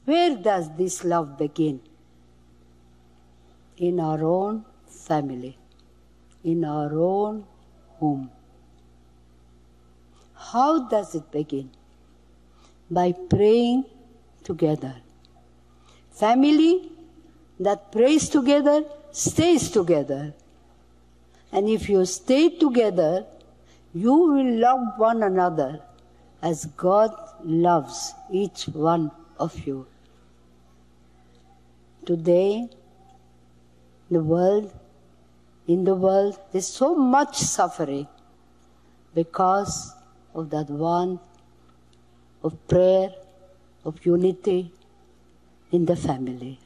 Where does this love begin? In our own family, in our own home. How does it begin? By praying together. Family that prays together stays together. And if you stay together, you will love one another as God loves each one of you. Today, in the world, there's so much suffering because of that want of prayer, of unity in the family.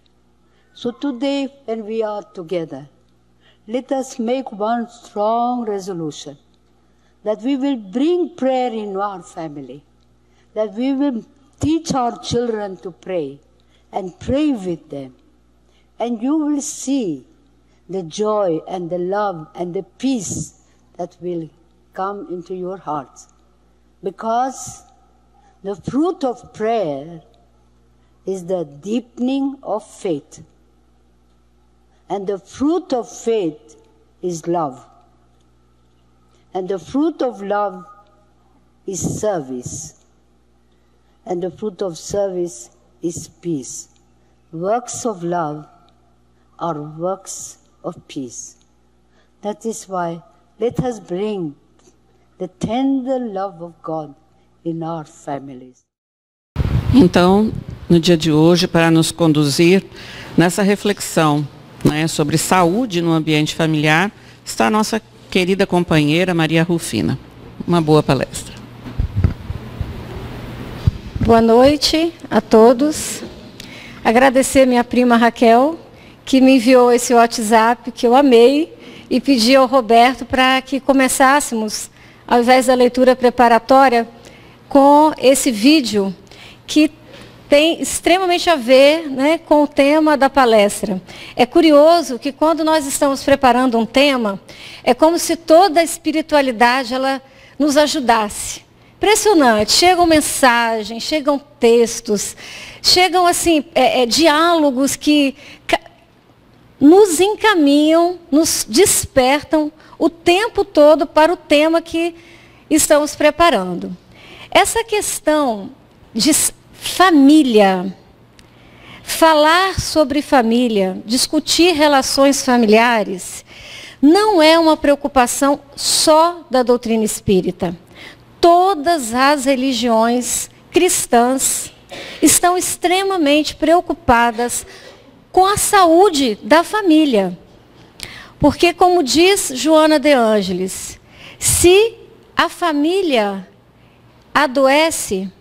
So today, when we are together, let us make one strong resolution that we will bring prayer in our family, that we will teach our children to pray and pray with them. And you will see the joy and the love and the peace that will come into your hearts. Because the fruit of prayer is the deepening of faith. And the fruit of faith is love. And the fruit of love is service. And the fruit of service is peace. Works of love are works of peace. That is why let us bring the tender love of God in our families. Então, no dia de hoje, para nos conduzir nessa reflexão, né, sobre saúde no ambiente familiar, está a nossa querida companheira Maria Rufina. Uma boa palestra. Boa noite a todos. Agradecer minha prima Raquel, que me enviou esse WhatsApp, que eu amei, e pedi ao Roberto para que começássemos, ao invés da leitura preparatória, com esse vídeo que tem extremamente a ver, né, com o tema da palestra. É curioso que quando nós estamos preparando um tema, é como se toda a espiritualidade ela nos ajudasse. Impressionante, chegam mensagens, chegam textos, chegam assim, diálogos que nos encaminham, nos despertam o tempo todo para o tema que estamos preparando. Essa questão de família, falar sobre família, discutir relações familiares, não é uma preocupação só da doutrina espírita. Todas as religiões cristãs estão extremamente preocupadas com a saúde da família. Porque, como diz Joana de Ângeles, se a família adoece,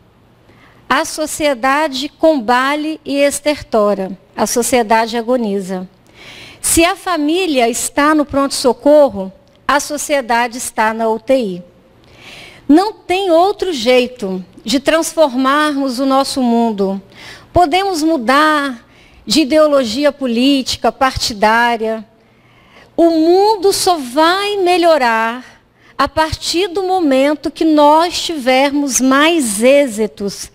a sociedade combale e estertora, a sociedade agoniza. Se a família está no pronto-socorro, a sociedade está na UTI. Não tem outro jeito de transformarmos o nosso mundo. Podemos mudar de ideologia política, partidária. O mundo só vai melhorar a partir do momento que nós tivermos mais êxitos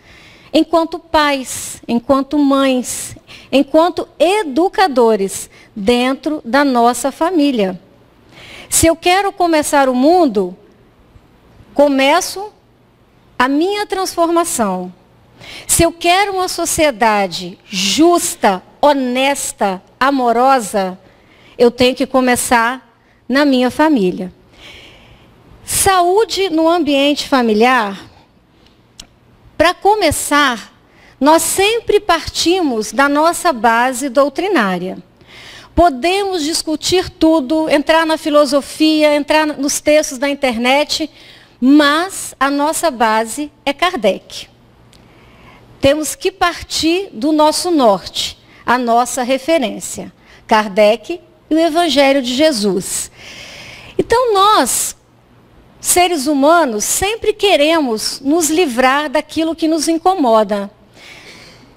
enquanto pais, enquanto mães, enquanto educadores dentro da nossa família. Se eu quero começar o mundo, começo a minha transformação. Se eu quero uma sociedade justa, honesta, amorosa, eu tenho que começar na minha família. Saúde no ambiente familiar. Para começar, nós sempre partimos da nossa base doutrinária. Podemos discutir tudo, entrar na filosofia, entrar nos textos da internet, mas a nossa base é Kardec. Temos que partir do nosso norte, a nossa referência, Kardec e o Evangelho de Jesus. Então nós, seres humanos, sempre queremos nos livrar daquilo que nos incomoda.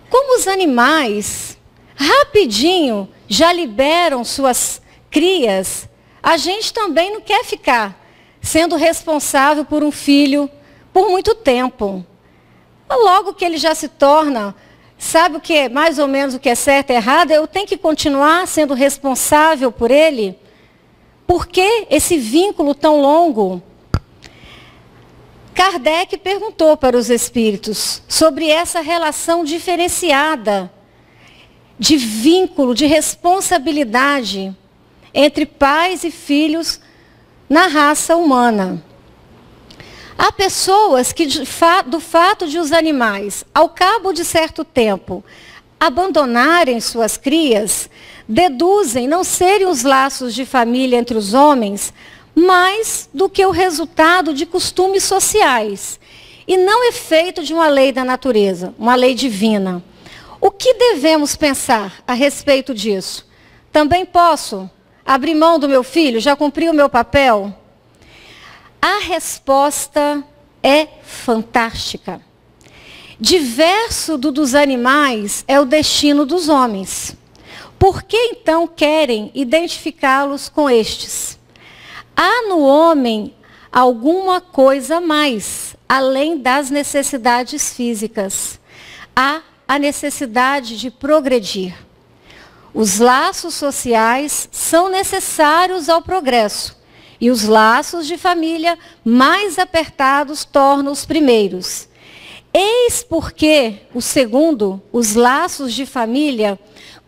Como os animais, rapidinho, já liberam suas crias, a gente também não quer ficar sendo responsável por um filho por muito tempo. Logo que ele já se torna sabe o que é, mais ou menos o que é certo e errado, eu tenho que continuar sendo responsável por ele? Por que esse vínculo tão longo? Kardec perguntou para os espíritos sobre essa relação diferenciada de vínculo, de responsabilidade entre pais e filhos na raça humana. Há pessoas que, do fato de os animais, ao cabo de certo tempo, abandonarem suas crias, deduzem não serem os laços de família entre os homens, mais do que o resultado de costumes sociais, e não efeito de uma lei da natureza, uma lei divina. O que devemos pensar a respeito disso? Também posso abrir mão do meu filho? Já cumpri o meu papel? A resposta é fantástica. Diverso dos animais é o destino dos homens. Por que então querem identificá-los com estes? Há no homem alguma coisa a mais, além das necessidades físicas. Há a necessidade de progredir. Os laços sociais são necessários ao progresso. E os laços de família mais apertados tornam os primeiros. Eis porque, o segundo, os laços de família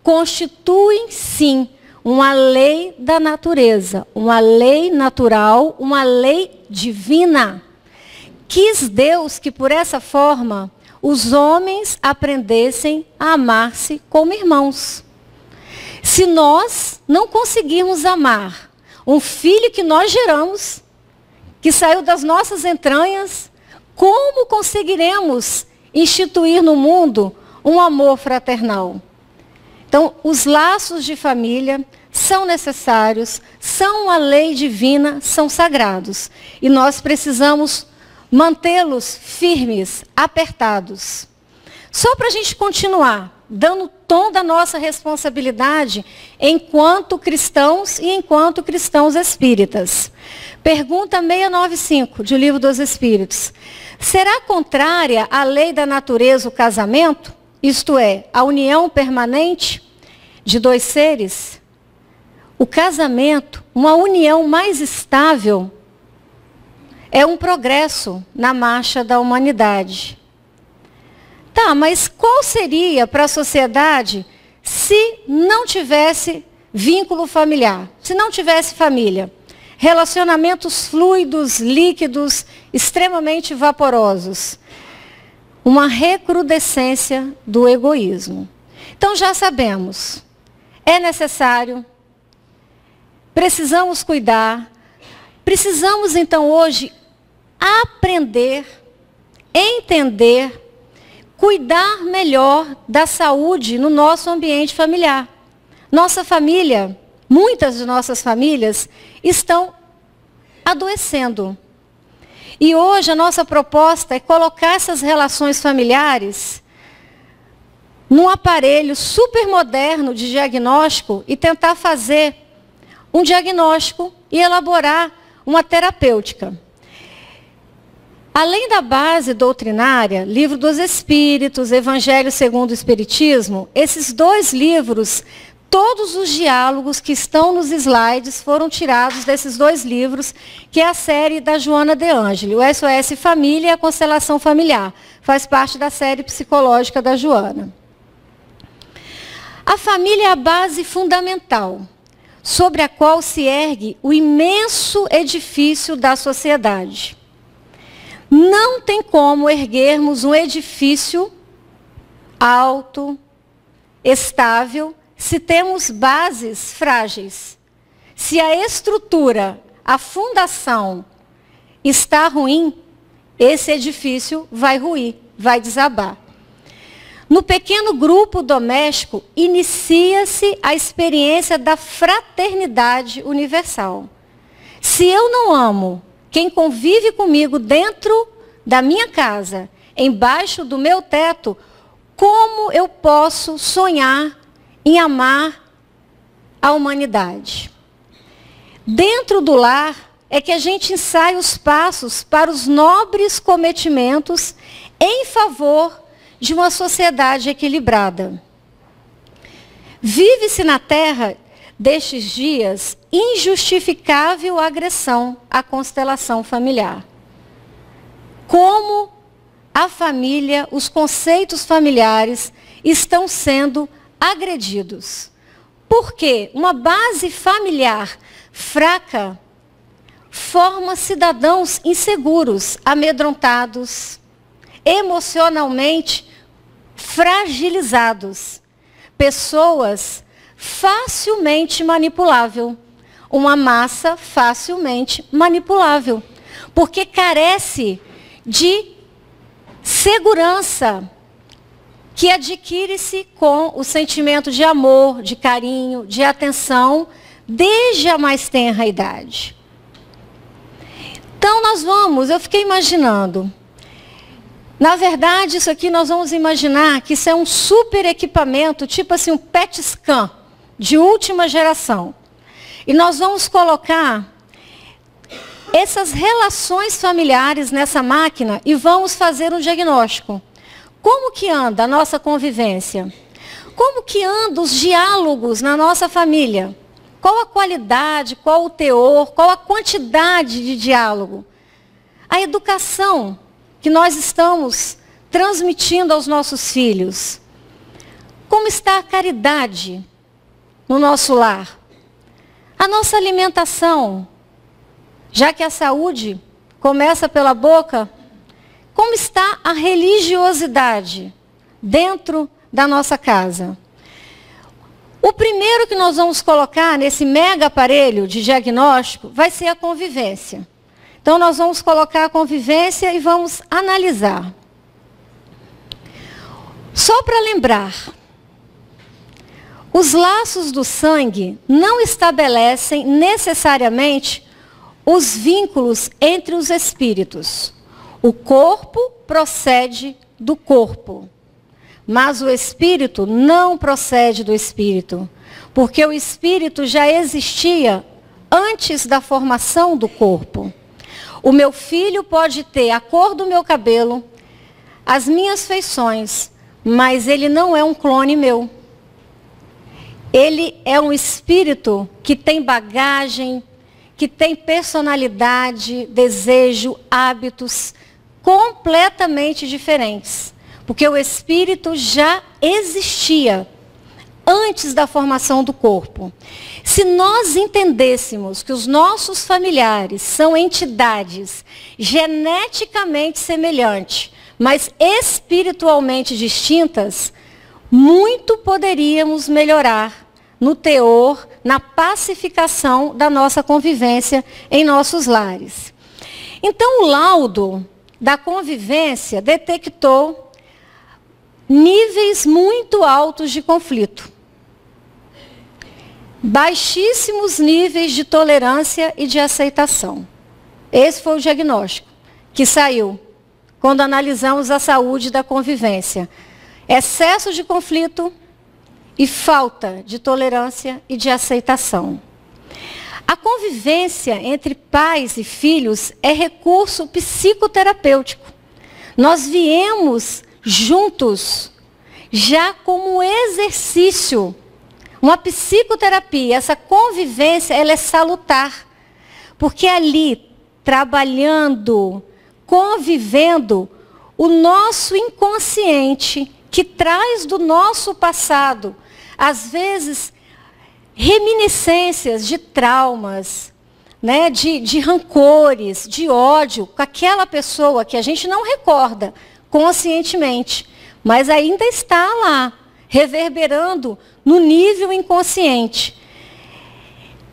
constituem, sim, uma lei da natureza, uma lei natural, uma lei divina. Quis Deus que, por essa forma, os homens aprendessem a amar-se como irmãos. Se nós não conseguirmos amar um filho que nós geramos, que saiu das nossas entranhas, como conseguiremos instituir no mundo um amor fraternal? Então, os laços de família são necessários, são a lei divina, são sagrados. E nós precisamos mantê-los firmes, apertados. Só para a gente continuar, dando tom da nossa responsabilidade enquanto cristãos e enquanto cristãos espíritas. Pergunta 695, de Livro dos Espíritos. Será contrária à lei da natureza o casamento? Isto é, a união permanente de dois seres? O casamento, uma união mais estável, é um progresso na marcha da humanidade. Tá, mas qual seria para a sociedade se não tivesse vínculo familiar, se não tivesse família? Relacionamentos fluidos, líquidos, extremamente vaporosos. Uma recrudescência do egoísmo. Então já sabemos, é necessário, precisamos cuidar, precisamos então hoje aprender, entender, cuidar melhor da saúde no nosso ambiente familiar. Nossa família, muitas de nossas famílias estão adoecendo. E hoje a nossa proposta é colocar essas relações familiares num aparelho super moderno de diagnóstico e tentar fazer um diagnóstico e elaborar uma terapêutica. Além da base doutrinária, Livro dos Espíritos, Evangelho segundo o Espiritismo, esses dois livros, todos os diálogos que estão nos slides foram tirados desses dois livros, que é a série da Joana de Ângeli, o SOS Família e a Constelação Familiar. Faz parte da série psicológica da Joana. A família é a base fundamental, sobre a qual se ergue o imenso edifício da sociedade. Não tem como erguermos um edifício alto, estável, se temos bases frágeis. Se a estrutura, a fundação está ruim, esse edifício vai ruir, vai desabar. No pequeno grupo doméstico, inicia-se a experiência da fraternidade universal. Se eu não amo quem convive comigo dentro da minha casa, embaixo do meu teto, como eu posso sonhar em amar a humanidade? Dentro do lar é que a gente ensaia os passos para os nobres cometimentos em favor de uma sociedade equilibrada. Vive-se na Terra destes dias injustificável agressão à constelação familiar. Como a família, os conceitos familiares estão sendo agredidos. Porque uma base familiar fraca forma cidadãos inseguros, amedrontados, emocionalmente fragilizados, pessoas facilmente manipulável, uma massa facilmente manipulável, porque carece de segurança que adquire-se com o sentimento de amor, de carinho, de atenção, desde a mais tenra idade. Então eu fiquei imaginando, na verdade isso aqui nós vamos imaginar que isso é um super equipamento, tipo assim um PET scan de última geração. E nós vamos colocar essas relações familiares nessa máquina e vamos fazer um diagnóstico. Como que anda a nossa convivência? Como que andam os diálogos na nossa família? Qual a qualidade, qual o teor, qual a quantidade de diálogo? A educação que nós estamos transmitindo aos nossos filhos. Como está a caridade no nosso lar? A nossa alimentação, já que a saúde começa pela boca, como está a religiosidade dentro da nossa casa? O primeiro que nós vamos colocar nesse mega aparelho de diagnóstico vai ser a convivência. Então, nós vamos colocar a convivência e vamos analisar. Só para lembrar, os laços do sangue não estabelecem necessariamente os vínculos entre os espíritos. O corpo procede do corpo. Mas o espírito não procede do espírito, porque o espírito já existia antes da formação do corpo. O meu filho pode ter a cor do meu cabelo, as minhas feições, mas ele não é um clone meu. Ele é um espírito que tem bagagem, que tem personalidade, desejo, hábitos completamente diferentes. Porque o espírito já existia antes da formação do corpo. Se nós entendêssemos que os nossos familiares são entidades geneticamente semelhantes, mas espiritualmente distintas, muito poderíamos melhorar no teor, na pacificação da nossa convivência em nossos lares. Então, o laudo da convivência detectou níveis muito altos de conflito. Baixíssimos níveis de tolerância e de aceitação. Esse foi o diagnóstico que saiu quando analisamos a saúde da convivência. Excesso de conflito e falta de tolerância e de aceitação. A convivência entre pais e filhos é recurso psicoterapêutico. Nós viemos juntos, já como exercício, uma psicoterapia. Essa convivência, ela é salutar, porque ali, trabalhando, convivendo, o nosso inconsciente, que traz do nosso passado, às vezes, reminiscências de traumas, né, de rancores, de ódio, com aquela pessoa que a gente não recorda conscientemente, mas ainda está lá, reverberando no nível inconsciente.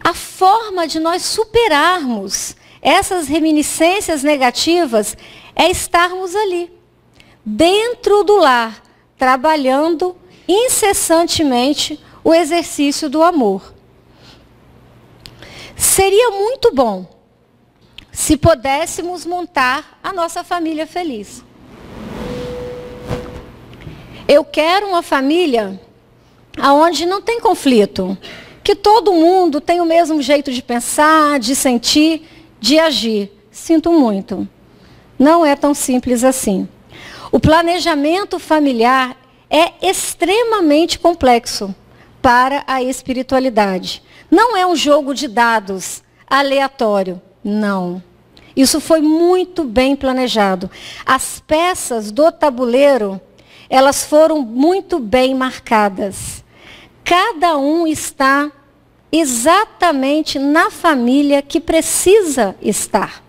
A forma de nós superarmos essas reminiscências negativas é estarmos ali, dentro do lar, trabalhando incessantemente o exercício do amor. Seria muito bom se pudéssemos montar a nossa família feliz. Eu quero uma família onde não tem conflito, que todo mundo tem o mesmo jeito de pensar, de sentir, de agir. Sinto muito. Não é tão simples assim. O planejamento familiar é extremamente complexo para a espiritualidade. Não é um jogo de dados aleatório, não. Isso foi muito bem planejado. As peças do tabuleiro, elas foram muito bem marcadas. Cada um está exatamente na família que precisa estar.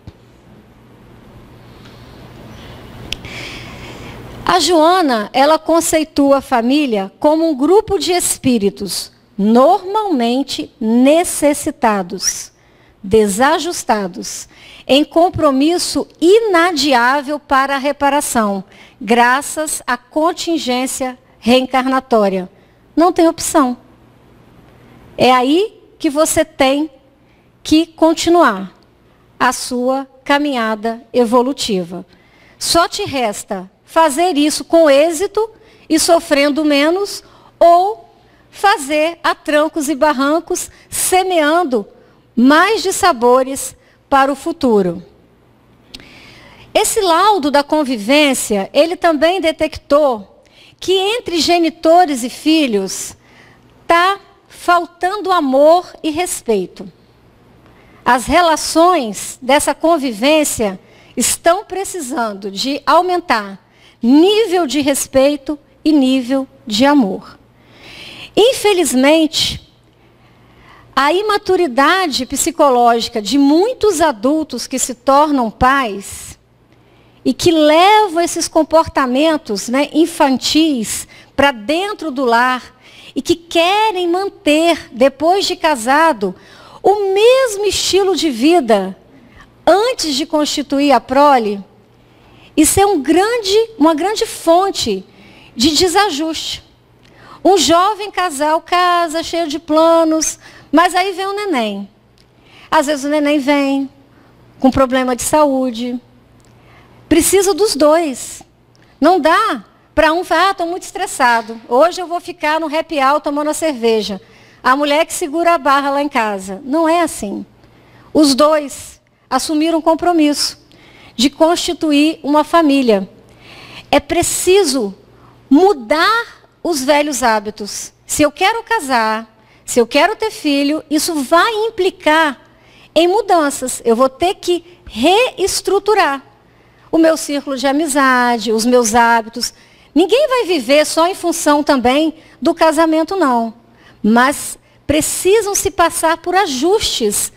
A Joana, ela conceitua a família como um grupo de espíritos normalmente necessitados, desajustados, em compromisso inadiável para a reparação, graças à contingência reencarnatória. Não tem opção. É aí que você tem que continuar a sua caminhada evolutiva. Só te resta fazer isso com êxito e sofrendo menos, ou fazer a trancos e barrancos, semeando mais dissabores para o futuro. Esse laudo da convivência, ele também detectou que entre genitores e filhos está faltando amor e respeito. As relações dessa convivência estão precisando de aumentar nível de respeito e nível de amor. Infelizmente, a imaturidade psicológica de muitos adultos que se tornam pais e que levam esses comportamentos, infantis para dentro do lar e que querem manter, depois de casado, o mesmo estilo de vida antes de constituir a prole, isso é uma grande fonte de desajuste. Um jovem casal casa, cheio de planos, mas aí vem o neném. Às vezes o neném vem com problema de saúde. Precisa dos dois. Não dá para um falar, estou muito estressado. Hoje eu vou ficar no happy hour tomando a cerveja. A mulher que segura a barra lá em casa. Não é assim. Os dois assumiram um compromisso de constituir uma família. É preciso mudar os velhos hábitos. Se eu quero casar, se eu quero ter filho, isso vai implicar em mudanças. Eu vou ter que reestruturar o meu círculo de amizade, os meus hábitos. Ninguém vai viver só em função também do casamento, não. Mas precisam se passar por ajustes.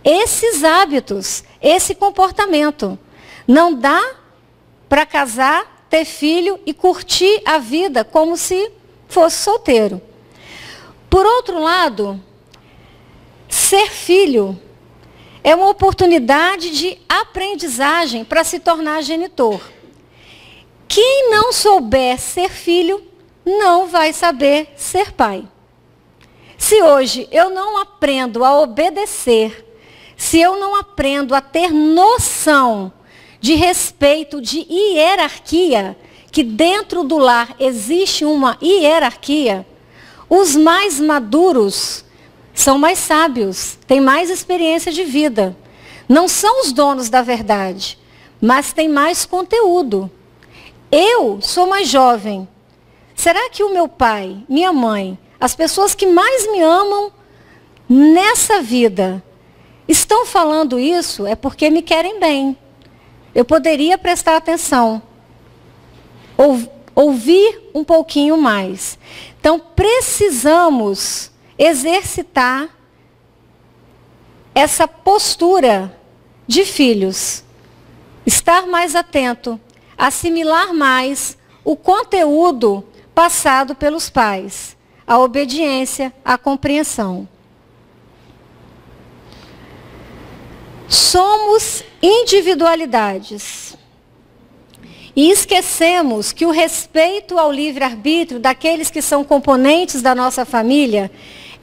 Esses hábitos, esse comportamento. Não dá para casar, ter filho e curtir a vida como se fosse solteiro. Por outro lado, ser filho é uma oportunidade de aprendizagem para se tornar genitor. Quem não souber ser filho, não vai saber ser pai. Se hoje eu não aprendo a obedecer, se eu não aprendo a ter noção de respeito, de hierarquia, que dentro do lar existe uma hierarquia, os mais maduros são mais sábios, têm mais experiência de vida. Não são os donos da verdade, mas têm mais conteúdo. Eu sou mais jovem. Será que o meu pai, minha mãe, as pessoas que mais me amam nessa vida, estão falando isso? É porque me querem bem. Eu poderia prestar atenção, ouvir um pouquinho mais. Então, precisamos exercitar essa postura de filhos. Estar mais atento, assimilar mais o conteúdo passado pelos pais, a obediência, a compreensão. Somos individualidades. E esquecemos que o respeito ao livre-arbítrio daqueles que são componentes da nossa família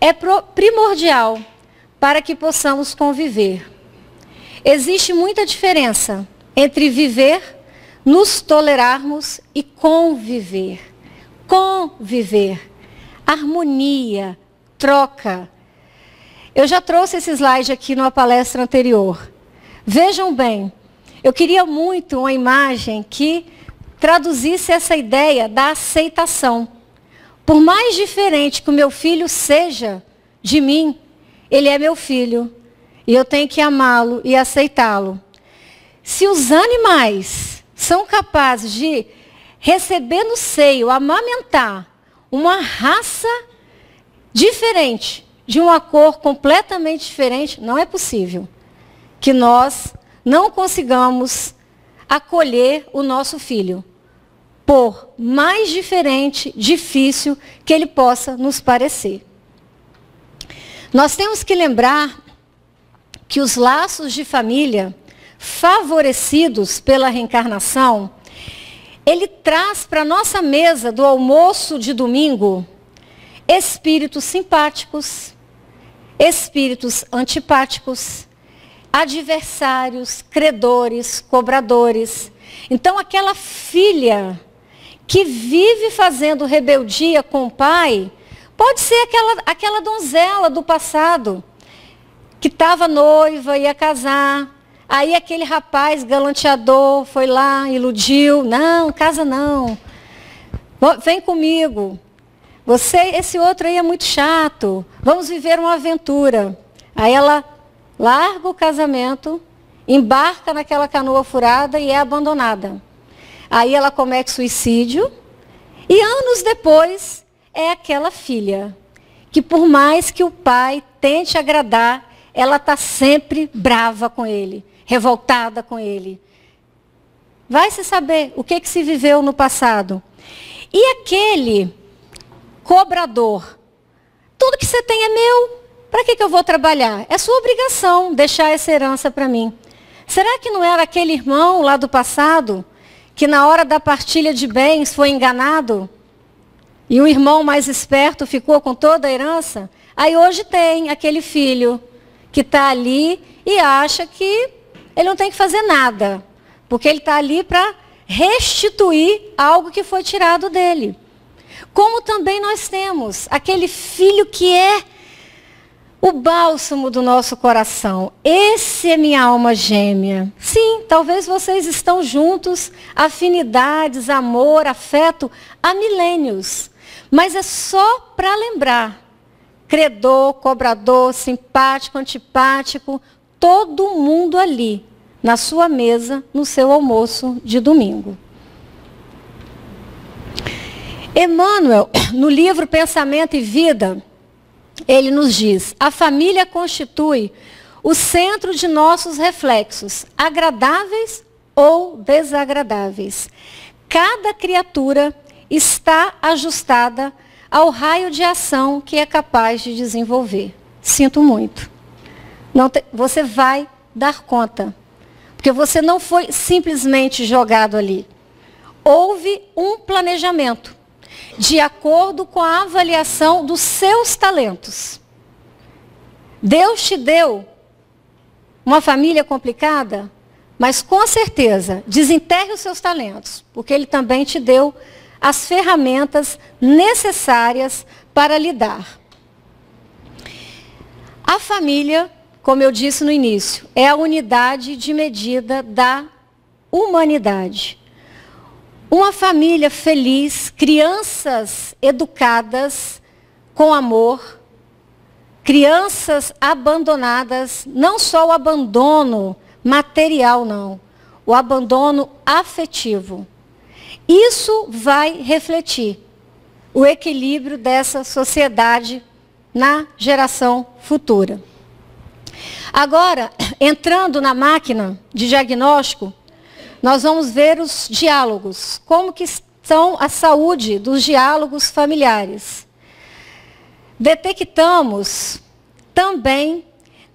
é primordial para que possamos conviver. Existe muita diferença entre viver, nos tolerarmos e conviver. Conviver, harmonia, troca. Eu já trouxe esse slide aqui numa palestra anterior. Vejam bem, eu queria muito uma imagem que traduzisse essa ideia da aceitação. Por mais diferente que o meu filho seja de mim, ele é meu filho. E eu tenho que amá-lo e aceitá-lo. Se os animais são capazes de receber no seio, amamentar uma raça diferente, de uma cor completamente diferente, não é possível que nós não consigamos acolher o nosso filho, por mais diferente, difícil que ele possa nos parecer. Nós temos que lembrar que os laços de família, favorecidos pela reencarnação, ele traz para a nossa mesa do almoço de domingo espíritos simpáticos, espíritos antipáticos, adversários, credores, cobradores. Então, aquela filha que vive fazendo rebeldia com o pai, pode ser aquela donzela do passado, que estava noiva, ia casar. Aí aquele rapaz galanteador foi lá, iludiu. Não, casa não. Vem comigo. Esse outro aí é muito chato. Vamos viver uma aventura. Aí ela larga o casamento, embarca naquela canoa furada e é abandonada. Aí ela comete suicídio e anos depois é aquela filha que, por mais que o pai tente agradar, ela está sempre brava com ele, revoltada com ele. Vai se saber o que se viveu no passado. E aquele cobrador, tudo que você tem é meu, para que eu vou trabalhar? É sua obrigação deixar essa herança para mim. Será que não era aquele irmão lá do passado, que na hora da partilha de bens foi enganado? E o irmão mais esperto ficou com toda a herança? Aí hoje tem aquele filho que está ali e acha que ele não tem que fazer nada, porque ele está ali para restituir algo que foi tirado dele. Como também nós temos aquele filho que é o bálsamo do nosso coração. Esse é minha alma gêmea. Sim, talvez vocês estão juntos, afinidades, amor, afeto, há milênios. Mas é só para lembrar. Credor, cobrador, simpático, antipático, todo mundo ali, na sua mesa, no seu almoço de domingo. Emmanuel, no livro Pensamento e Vida, ele nos diz: a família constitui o centro de nossos reflexos, agradáveis ou desagradáveis. Cada criatura está ajustada ao raio de ação que é capaz de desenvolver. Sinto muito. Você vai dar conta, porque você não foi simplesmente jogado ali. Houve um planejamento, de acordo com a avaliação dos seus talentos. Deus te deu uma família complicada, mas com certeza, desenterre os seus talentos, porque Ele também te deu as ferramentas necessárias para lidar. A família, como eu disse no início, é a unidade de medida da humanidade. Uma família feliz, crianças educadas com amor, crianças abandonadas, não só o abandono material, não, o abandono afetivo. Isso vai refletir o equilíbrio dessa sociedade na geração futura. Agora, entrando na máquina de diagnóstico, nós vamos ver os diálogos, como que estão a saúde dos diálogos familiares. Detectamos também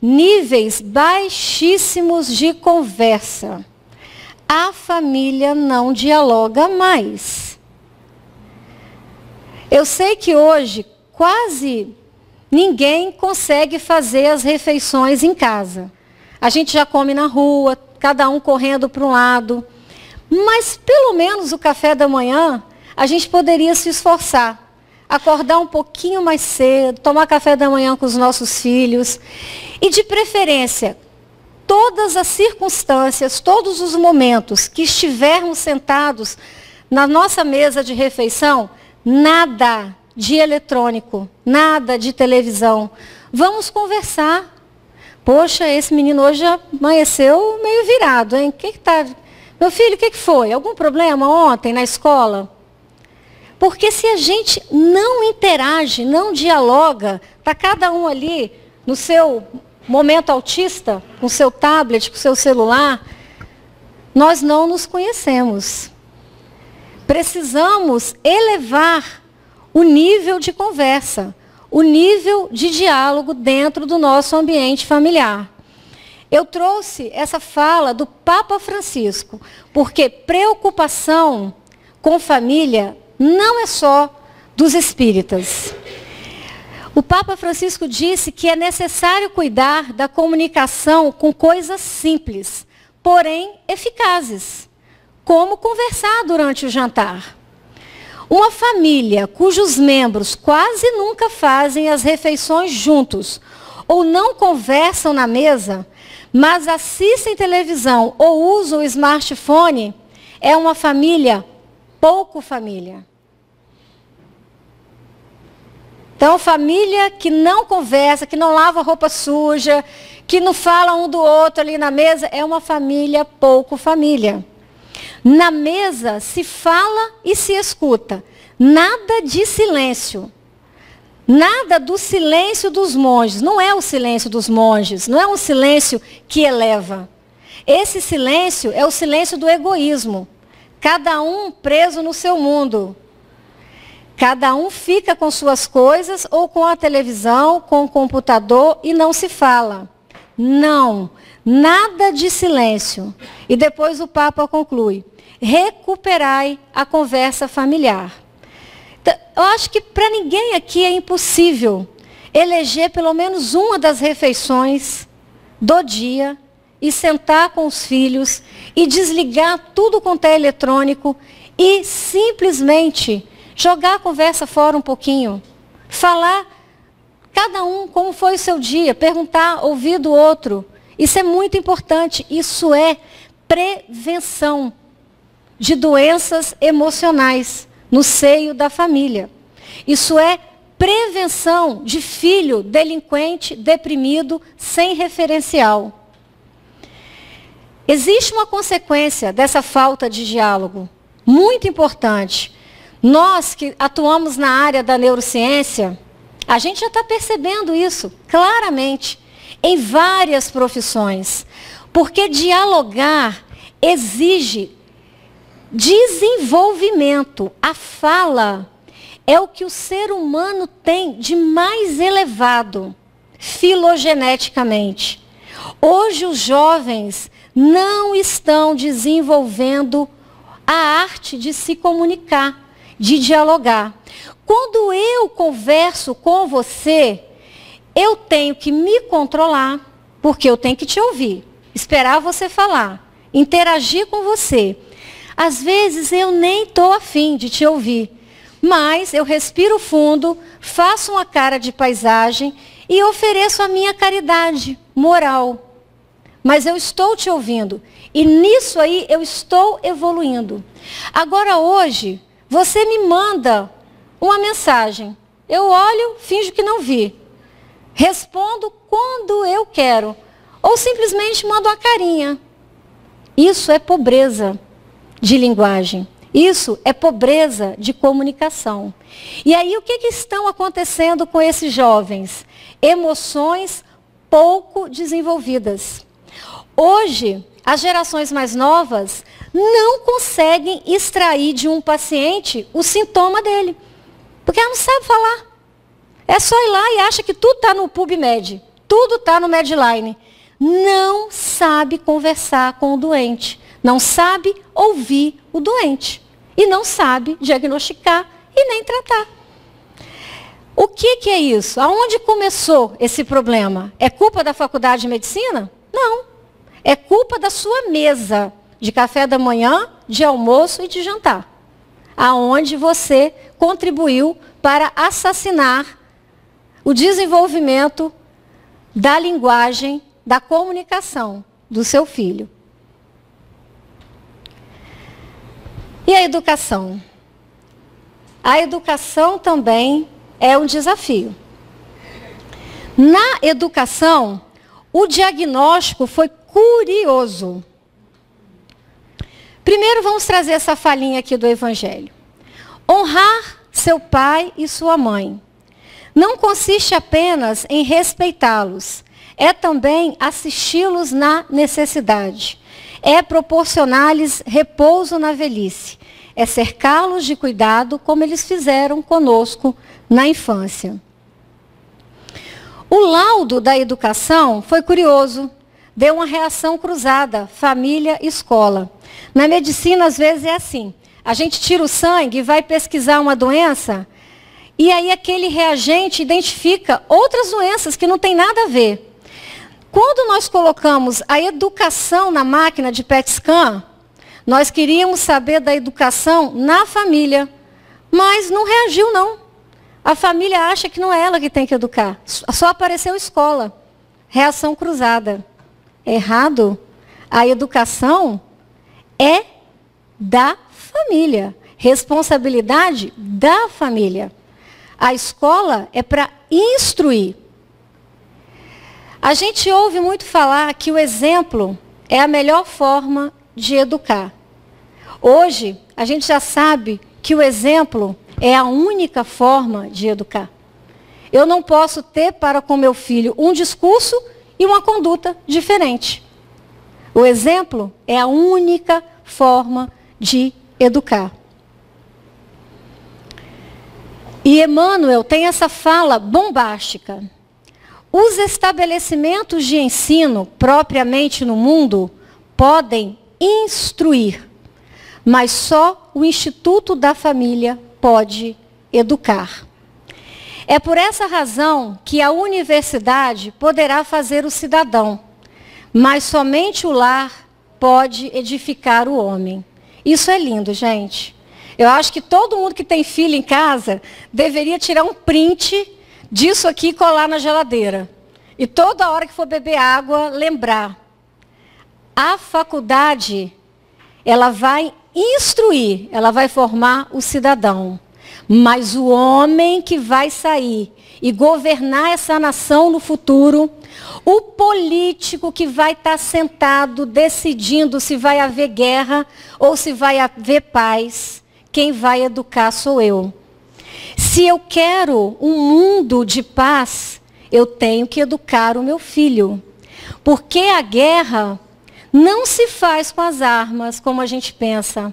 níveis baixíssimos de conversa. A família não dialoga mais. Eu sei que hoje quase ninguém consegue fazer as refeições em casa. A gente já come na rua, cada um correndo para um lado. Mas pelo menos o café da manhã, a gente poderia se esforçar. Acordar um pouquinho mais cedo, tomar café da manhã com os nossos filhos. E de preferência, todas as circunstâncias, todos os momentos que estivermos sentados na nossa mesa de refeição, nada de eletrônico, nada de televisão. Vamos conversar. Poxa, esse menino hoje amanheceu meio virado, hein? Meu filho, o que foi? Algum problema ontem na escola? Porque se a gente não interage, não dialoga, está cada um ali no seu momento autista, com seu tablet, com seu celular, nós não nos conhecemos. Precisamos elevar o nível de conversa, o nível de diálogo dentro do nosso ambiente familiar. Eu trouxe essa fala do Papa Francisco, porque preocupação com família não é só dos espíritas. O Papa Francisco disse que é necessário cuidar da comunicação com coisas simples, porém eficazes, como conversar durante o jantar. Uma família cujos membros quase nunca fazem as refeições juntos ou não conversam na mesa, mas assistem televisão ou usam o smartphone, é uma família pouco família. Então, família que não conversa, que não lava roupa suja, que não fala um do outro ali na mesa, é uma família pouco família. Na mesa se fala e se escuta. Nada de silêncio. Nada do silêncio dos monges. Não é o silêncio dos monges. Não é um silêncio que eleva. Esse silêncio é o silêncio do egoísmo. Cada um preso no seu mundo. Cada um fica com suas coisas ou com a televisão, com o computador e não se fala. Não, nada de silêncio. E depois o Papa conclui: recuperai a conversa familiar. Então, eu acho que para ninguém aqui é impossível eleger pelo menos uma das refeições do dia e sentar com os filhos e desligar tudo quanto é eletrônico e simplesmente jogar a conversa fora um pouquinho. Falar, cada um, como foi o seu dia. Perguntar, ouvir do outro. Isso é muito importante. Isso é prevenção de doenças emocionais no seio da família. Isso é prevenção de filho delinquente, deprimido, sem referencial. Existe uma consequência dessa falta de diálogo, muito importante. Nós que atuamos na área da neurociência, a gente já está percebendo isso claramente em várias profissões. Porque dialogar exige desenvolvimento. A fala é o que o ser humano tem de mais elevado, filogeneticamente. Hoje os jovens não estão desenvolvendo a arte de se comunicar, de dialogar. Quando eu converso com você, eu tenho que me controlar, porque eu tenho que te ouvir, esperar você falar, interagir com você. Às vezes eu nem estou afim de te ouvir, mas eu respiro fundo, faço uma cara de paisagem e ofereço a minha caridade moral. Mas eu estou te ouvindo e nisso aí eu estou evoluindo. Agora hoje, você me manda uma mensagem. Eu olho, finjo que não vi. Respondo quando eu quero. Ou simplesmente mando uma carinha. Isso é pobreza de linguagem. Isso é pobreza de comunicação. E aí o que estão acontecendo com esses jovens? Emoções pouco desenvolvidas. Hoje, as gerações mais novas não conseguem extrair de um paciente o sintoma dele. Porque ela não sabe falar. É só ir lá e acha que tudo está no PubMed. Tudo está no Medline. Não sabe conversar com o doente. Não sabe ouvir o doente. E não sabe diagnosticar e nem tratar. O que é isso? Aonde começou esse problema? É culpa da faculdade de medicina? Não. É culpa da sua mesa de café da manhã, de almoço e de jantar. Aonde você contribuiu para assassinar o desenvolvimento da linguagem, da comunicação do seu filho. E a educação? A educação também é um desafio. Na educação, o diagnóstico foi curioso. Primeiro vamos trazer essa falinha aqui do Evangelho. Honrar seu pai e sua mãe não consiste apenas em respeitá-los, é também assisti-los na necessidade, é proporcionar-lhes repouso na velhice, é cercá-los de cuidado como eles fizeram conosco na infância. O laudo da educação foi curioso, deu uma reação cruzada, família e escola. Na medicina, às vezes, é assim. A gente tira o sangue e vai pesquisar uma doença, e aí aquele reagente identifica outras doenças que não tem nada a ver. Quando nós colocamos a educação na máquina de PET scan, nós queríamos saber da educação na família, mas não reagiu, não. A família acha que não é ela que tem que educar. Só apareceu escola. Reação cruzada. Errado. A educação é da família. Responsabilidade da família. A escola é para instruir. A gente ouve muito falar que o exemplo é a melhor forma de educar. Hoje, a gente já sabe que o exemplo é a única forma de educar. Eu não posso ter para com meu filho um discurso e uma conduta diferente. O exemplo é a única forma de educar. E Emmanuel tem essa fala bombástica. Os estabelecimentos de ensino, propriamente no mundo, podem instruir, mas só o Instituto da Família pode educar. É por essa razão que a universidade poderá fazer o cidadão, mas somente o lar pode edificar o homem. Isso é lindo, gente. Eu acho que todo mundo que tem filho em casa deveria tirar um print disso aqui e colar na geladeira. E toda hora que for beber água, lembrar. A faculdade, ela vai instruir, ela vai formar o cidadão. Mas o homem que vai sair e governar essa nação no futuro, o político que vai estar sentado decidindo se vai haver guerra ou se vai haver paz, quem vai educar sou eu. Se eu quero um mundo de paz, eu tenho que educar o meu filho. Porque a guerra não se faz com as armas, como a gente pensa.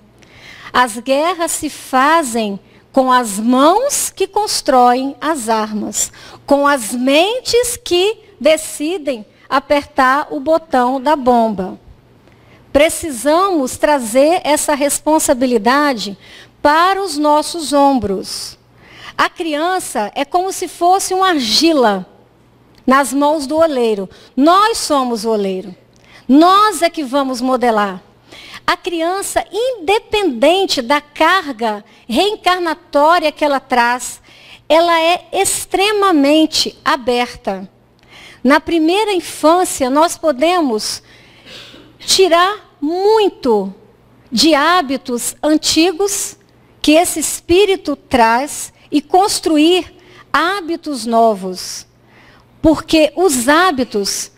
As guerras se fazem com as mãos que constroem as armas, com as mentes que decidem apertar o botão da bomba. Precisamos trazer essa responsabilidade para os nossos ombros. A criança é como se fosse uma argila nas mãos do oleiro. Nós somos o oleiro. Nós é que vamos modelar. A criança, independente da carga reencarnatória que ela traz, ela é extremamente aberta. Na primeira infância, nós podemos tirar muito de hábitos antigos que esse espírito traz e construir hábitos novos. Porque os hábitos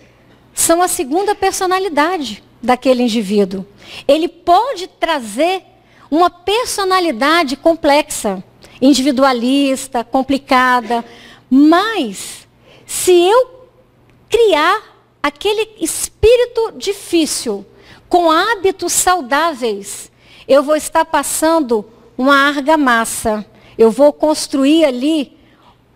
são a segunda personalidade daquele indivíduo. Ele pode trazer uma personalidade complexa, individualista, complicada, mas se eu criar aquele espírito difícil com hábitos saudáveis, eu vou estar passando uma argamassa. Eu vou construir ali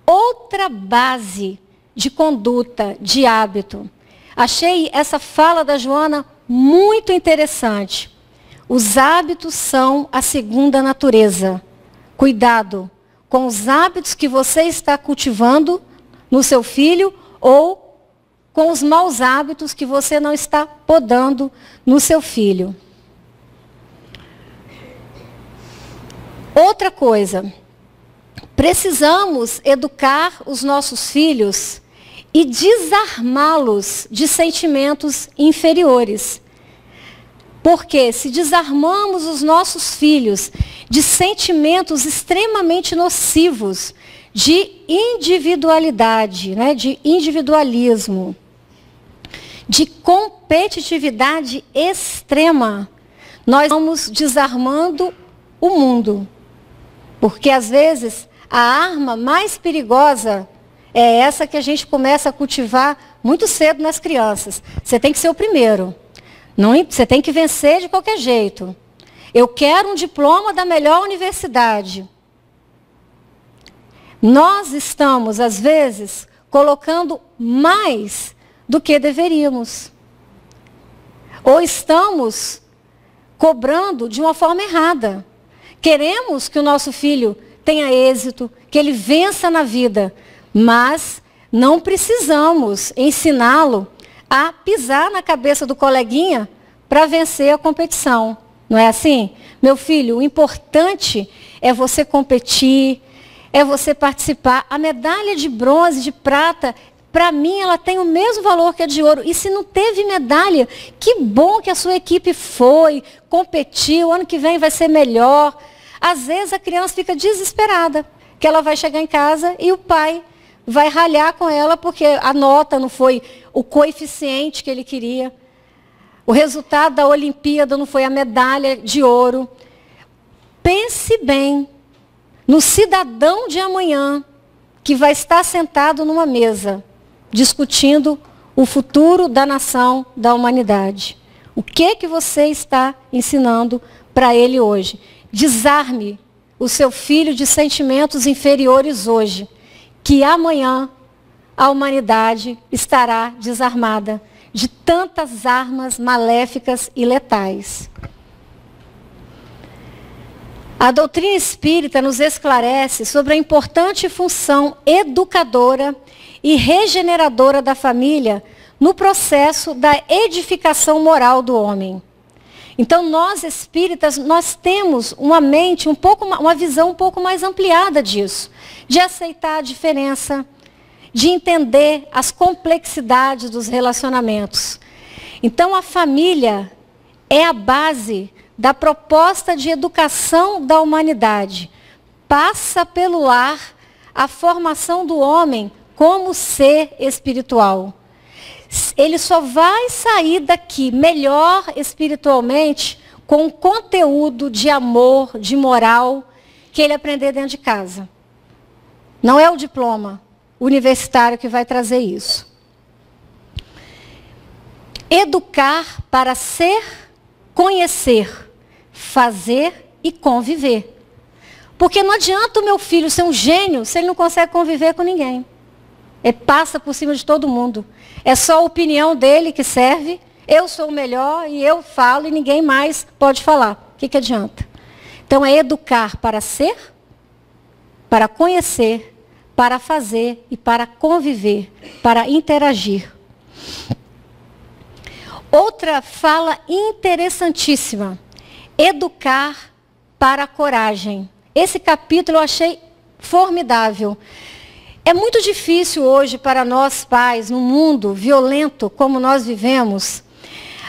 outra base de conduta, de hábito. Achei essa fala da Joana muito interessante. Os hábitos são a segunda natureza. Cuidado com os hábitos que você está cultivando no seu filho ou com os maus hábitos que você não está podando no seu filho. Outra coisa, precisamos educar os nossos filhos e desarmá-los de sentimentos inferiores. Porque se desarmamos os nossos filhos de sentimentos extremamente nocivos, de individualidade, né, de individualismo, de competitividade extrema, nós vamos desarmando o mundo. Porque às vezes a arma mais perigosa é essa que a gente começa a cultivar muito cedo nas crianças. Você tem que ser o primeiro. Não, você tem que vencer de qualquer jeito. Eu quero um diploma da melhor universidade. Nós estamos, às vezes, colocando mais do que deveríamos. Ou estamos cobrando de uma forma errada. Queremos que o nosso filho tenha êxito, que ele vença na vida, mas não precisamos ensiná-lo a pisar na cabeça do coleguinha para vencer a competição. Não é assim? Meu filho, o importante é você competir, é você participar. A medalha de bronze, de prata, para mim ela tem o mesmo valor que a de ouro. E se não teve medalha, que bom que a sua equipe foi, competiu, ano que vem vai ser melhor. Às vezes a criança fica desesperada, que ela vai chegar em casa e o pai vai ralhar com ela porque a nota não foi o coeficiente que ele queria. O resultado da Olimpíada não foi a medalha de ouro. Pense bem no cidadão de amanhã que vai estar sentado numa mesa discutindo o futuro da nação, da humanidade. O que você está ensinando para ele hoje? Desarme o seu filho de sentimentos inferiores hoje, que amanhã a humanidade estará desarmada de tantas armas maléficas e letais. A doutrina espírita nos esclarece sobre a importante função educadora e regeneradora da família no processo da edificação moral do homem. Então, nós espíritas, nós temos uma mente uma visão um pouco mais ampliada disso, de aceitar a diferença, de entender as complexidades dos relacionamentos. Então, a família é a base da proposta de educação da humanidade. Passa pelo lar a formação do homem como ser espiritual. Ele só vai sair daqui melhor espiritualmente com o conteúdo de amor, de moral, que ele aprender dentro de casa. Não é o diploma universitário que vai trazer isso. Educar para ser, conhecer, fazer e conviver. Porque não adianta o meu filho ser um gênio se ele não consegue conviver com ninguém. Ele passa por cima de todo mundo. É só a opinião dele que serve. Eu sou o melhor e eu falo e ninguém mais pode falar. O que adianta? Então é educar para ser, para conhecer, para fazer e para conviver, para interagir. Outra fala interessantíssima. Educar para a coragem. Esse capítulo eu achei formidável. É muito difícil hoje para nós pais, num mundo violento como nós vivemos,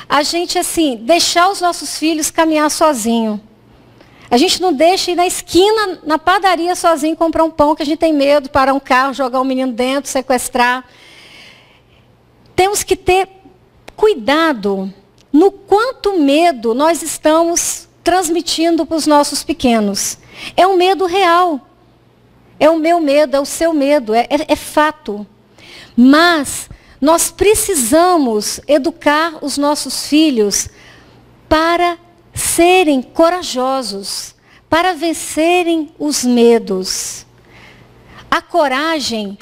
a gente assim, deixar os nossos filhos caminhar sozinho. A gente não deixa ir na esquina, na padaria sozinho comprar um pão, que a gente tem medo de parar um carro, jogar um menino dentro, sequestrar. Temos que ter cuidado no quanto medo nós estamos transmitindo para os nossos pequenos. É um medo real. É o meu medo, é o seu medo, é fato. Mas nós precisamos educar os nossos filhos para serem corajosos, para vencerem os medos. A coragem,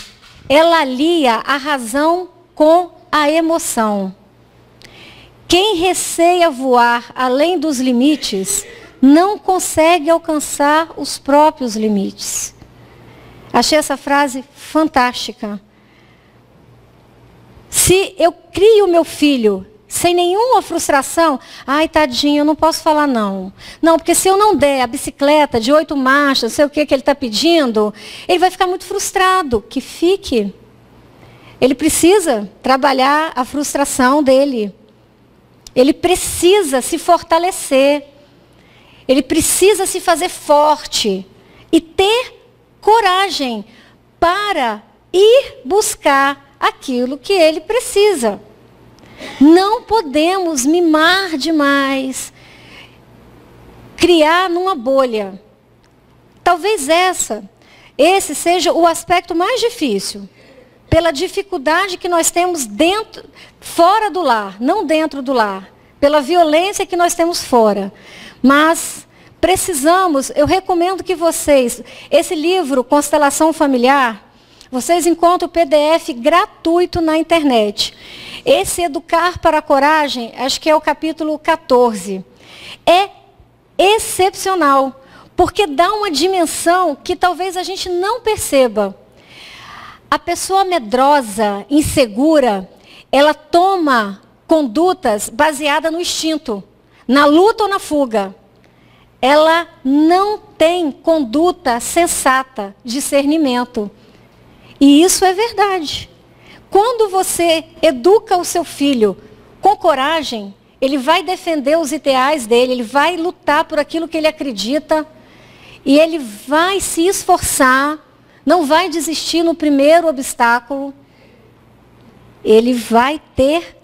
ela alia a razão com a emoção. Quem receia voar além dos limites, não consegue alcançar os próprios limites. Achei essa frase fantástica. Se eu crio meu filho sem nenhuma frustração, ai, tadinho, eu não posso falar não. Não, porque se eu não der a bicicleta de 8 marchas, sei o que ele está pedindo, ele vai ficar muito frustrado. Que fique. Ele precisa trabalhar a frustração dele. Ele precisa se fortalecer. Ele precisa se fazer forte e ter coragem para ir buscar aquilo que ele precisa. Não podemos mimar demais, criar numa bolha. Talvez esse seja o aspecto mais difícil, pela dificuldade que nós temos fora do lar, não dentro do lar, pela violência que nós temos fora. Mas precisamos, eu recomendo que vocês, esse livro, Constelação Familiar, vocês encontram o PDF gratuito na internet. Esse Educar para a Coragem, acho que é o capítulo 14. É excepcional, porque dá uma dimensão que talvez a gente não perceba. A pessoa medrosa, insegura, ela toma condutas baseadas no instinto, na luta ou na fuga. Ela não tem conduta sensata, discernimento. E isso é verdade. Quando você educa o seu filho com coragem, ele vai defender os ideais dele, ele vai lutar por aquilo que ele acredita, e ele vai se esforçar, não vai desistir no primeiro obstáculo. Ele vai ter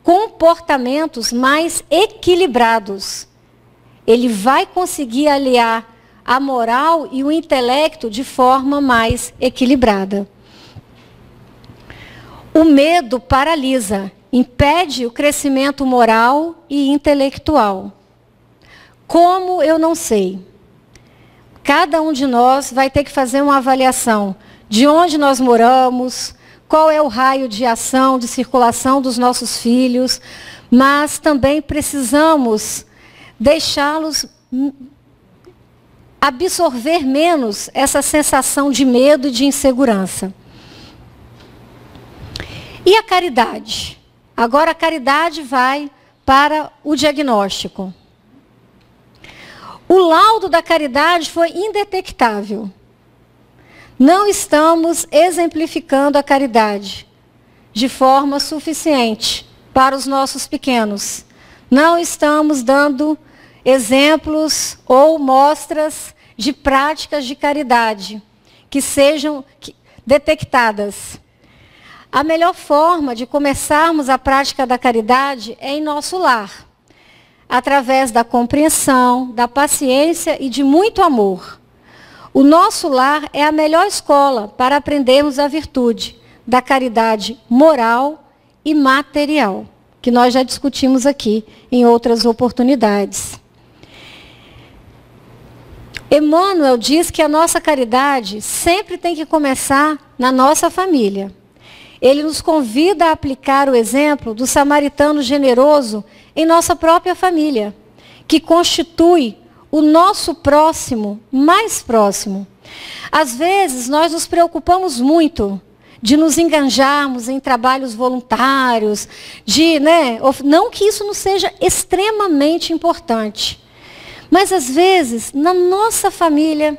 comportamentos mais equilibrados. Ele vai conseguir aliar a moral e o intelecto de forma mais equilibrada. O medo paralisa, impede o crescimento moral e intelectual. Como? Eu não sei. Cada um de nós vai ter que fazer uma avaliação de onde nós moramos, qual é o raio de ação, de circulação dos nossos filhos, mas também precisamos deixá-los absorver menos essa sensação de medo e de insegurança. E a caridade? Agora a caridade vai para o diagnóstico. O laudo da caridade foi indetectável. Não estamos exemplificando a caridade de forma suficiente para os nossos pequenos. Não estamos dando exemplos ou mostras de práticas de caridade que sejam detectadas. A melhor forma de começarmos a prática da caridade é em nosso lar, através da compreensão, da paciência e de muito amor. O nosso lar é a melhor escola para aprendermos a virtude da caridade moral e material, que nós já discutimos aqui em outras oportunidades. Emmanuel diz que a nossa caridade sempre tem que começar na nossa família. Ele nos convida a aplicar o exemplo do samaritano generoso em nossa própria família, que constitui o nosso próximo mais próximo. Às vezes, nós nos preocupamos muito de nos engajarmos em trabalhos voluntários, não que isso não seja extremamente importante. Mas, às vezes, na nossa família,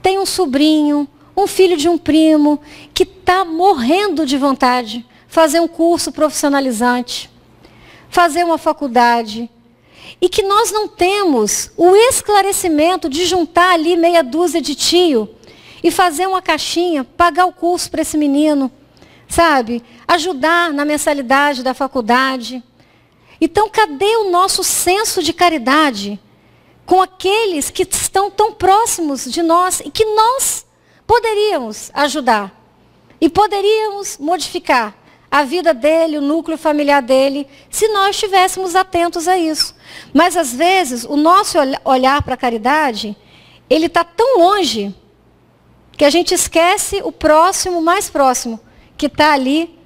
tem um sobrinho, um filho de um primo, que está morrendo de vontade de fazer um curso profissionalizante, fazer uma faculdade, e que nós não temos o esclarecimento de juntar ali meia dúzia de tio e fazer uma caixinha, pagar o curso para esse menino, sabe? Ajudar na mensalidade da faculdade. Então, cadê o nosso senso de caridade com aqueles que estão tão próximos de nós e que nós poderíamos ajudar e poderíamos modificar a vida dele, o núcleo familiar dele, se nós estivéssemos atentos a isso. Mas, às vezes, o nosso olhar para a caridade, ele está tão longe que a gente esquece o próximo, mais próximo, que está ali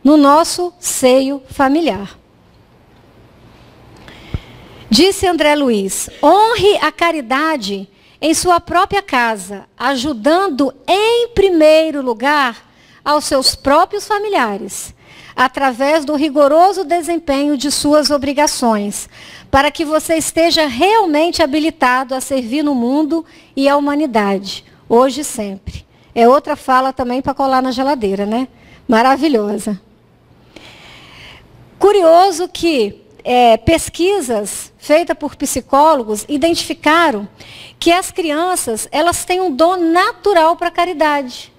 no nosso seio familiar. Disse André Luiz: honre a caridade em sua própria casa, ajudando em primeiro lugar aos seus próprios familiares, através do rigoroso desempenho de suas obrigações, para que você esteja realmente habilitado a servir no mundo e à humanidade, hoje e sempre. É outra fala também para colar na geladeira, né? Maravilhosa. Curioso que pesquisas feitas por psicólogos identificaram que as crianças, elas têm um dom natural para a caridade,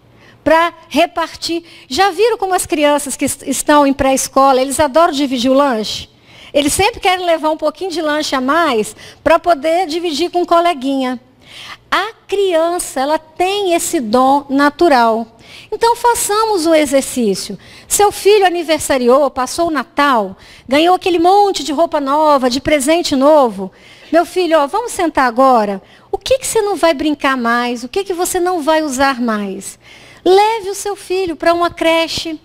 para repartir. Já viram como as crianças que estão em pré-escola, eles adoram dividir o lanche? Eles sempre querem levar um pouquinho de lanche a mais para poder dividir com um coleguinha. A criança, ela tem esse dom natural. Então, façamos um exercício. Seu filho aniversariou, passou o Natal, ganhou aquele monte de roupa nova, de presente novo. Meu filho, ó, vamos sentar agora. O que você não vai brincar mais? O que você não vai usar mais? Leve o seu filho para uma creche,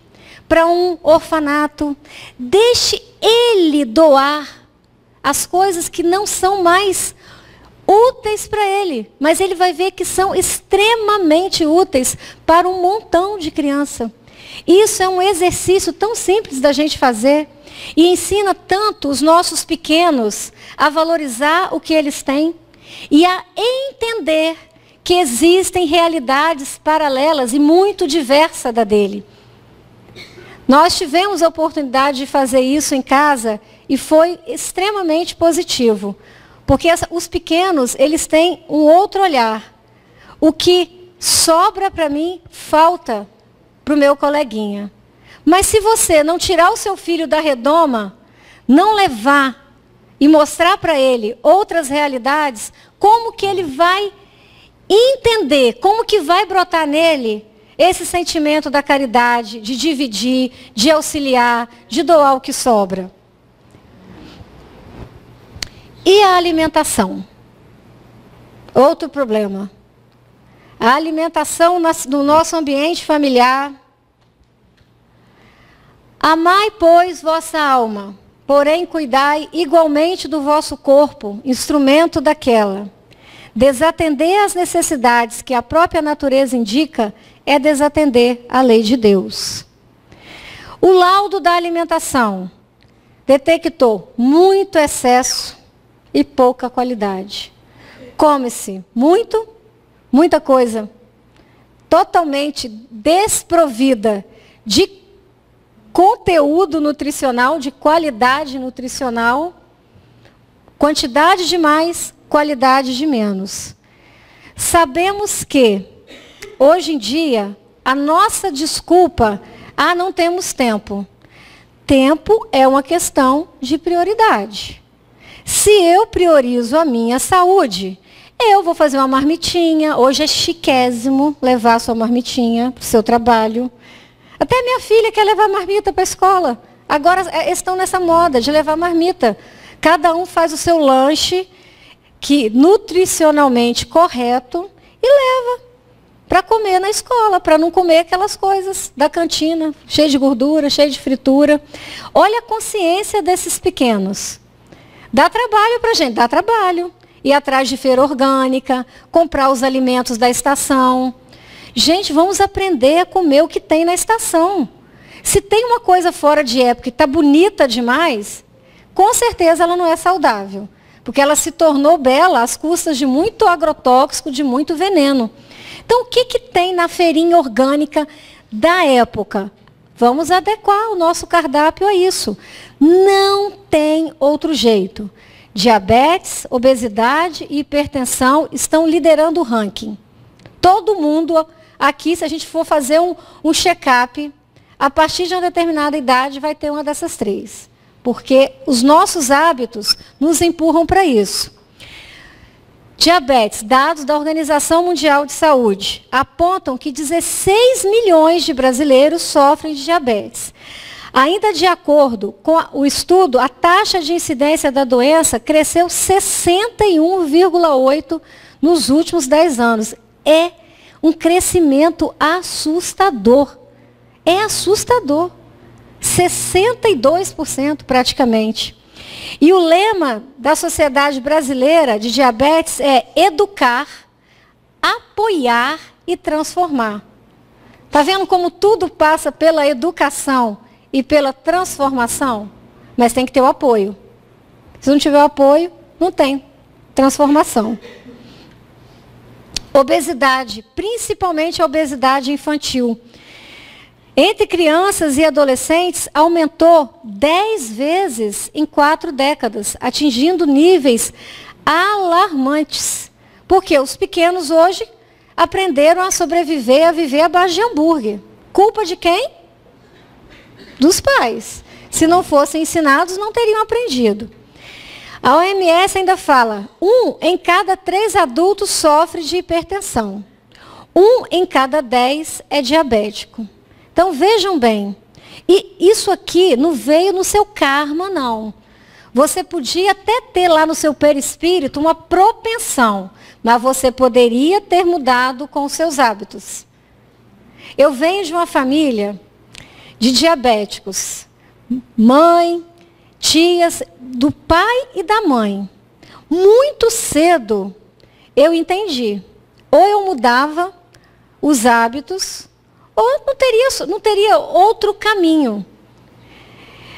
para um orfanato. Deixe ele doar as coisas que não são mais úteis para ele, mas ele vai ver que são extremamente úteis para um montão de criança. Isso é um exercício tão simples da gente fazer e ensina tanto os nossos pequenos a valorizar o que eles têm e a entender que existem realidades paralelas e muito diversas da dele. Nós tivemos a oportunidade de fazer isso em casa e foi extremamente positivo. Porque os pequenos, eles têm um outro olhar. O que sobra para mim, falta para o meu coleguinha. Mas se você não tirar o seu filho da redoma, não levar e mostrar para ele outras realidades, como que ele vai entender, como que vai brotar nele esse sentimento da caridade, de dividir, de auxiliar, de doar o que sobra. E a alimentação? Outro problema. A alimentação no nosso ambiente familiar. Amai, pois, vossa alma, porém cuidai igualmente do vosso corpo, instrumento daquela. Desatender às necessidades que a própria natureza indica é desatender a lei de Deus. O laudo da alimentação detectou muito excesso e pouca qualidade. Come-se muita coisa, totalmente desprovida de conteúdo nutricional, de qualidade nutricional, quantidade de mais, qualidade de menos. Sabemos que, hoje em dia, a nossa desculpa, não temos tempo. Tempo é uma questão de prioridade. Se eu priorizo a minha saúde, eu vou fazer uma marmitinha. Hoje é chiquésimo levar a sua marmitinha para o seu trabalho. Até minha filha quer levar marmita para a escola. Agora estão nessa moda de levar marmita. Cada um faz o seu lanche, que nutricionalmente correto, e leva para comer na escola, para não comer aquelas coisas da cantina, cheio de gordura, cheio de fritura. Olha a consciência desses pequenos. Dá trabalho para a gente, dá trabalho. Ir atrás de feira orgânica, comprar os alimentos da estação. Gente, vamos aprender a comer o que tem na estação. Se tem uma coisa fora de época e está bonita demais, com certeza ela não é saudável. Porque ela se tornou bela às custas de muito agrotóxico, de muito veneno. Então, o que tem na feirinha orgânica da época? Vamos adequar o nosso cardápio a isso. Não tem outro jeito. Diabetes, obesidade e hipertensão estão liderando o ranking. Todo mundo aqui, se a gente for fazer um check-up, a partir de uma determinada idade vai ter uma dessas três. Porque os nossos hábitos nos empurram para isso. Diabetes, dados da Organização Mundial de Saúde, apontam que 16 milhões de brasileiros sofrem de diabetes. Ainda de acordo com o estudo, a taxa de incidência da doença cresceu 61,8% nos últimos 10 anos. É um crescimento assustador. É assustador. 62% praticamente. E o lema da Sociedade Brasileira de Diabetes é educar, apoiar e transformar. Está vendo como tudo passa pela educação e pela transformação? Mas tem que ter o apoio. Se não tiver o apoio, não tem transformação. Obesidade, principalmente a obesidade infantil. Entre crianças e adolescentes, aumentou 10 vezes em 4 décadas, atingindo níveis alarmantes. Porque os pequenos hoje aprenderam a sobreviver, a viver à base de hambúrguer. Culpa de quem? Dos pais. Se não fossem ensinados, não teriam aprendido. A OMS ainda fala, 1 em cada 3 adultos sofre de hipertensão. 1 em cada 10 é diabético. Então vejam bem, e isso aqui não veio no seu karma, não. Você podia até ter lá no seu perispírito uma propensão, mas você poderia ter mudado com os seus hábitos. Eu venho de uma família de diabéticos, mãe, tias, do pai e da mãe. Muito cedo eu entendi, ou eu mudava os hábitos, ou não teria outro caminho.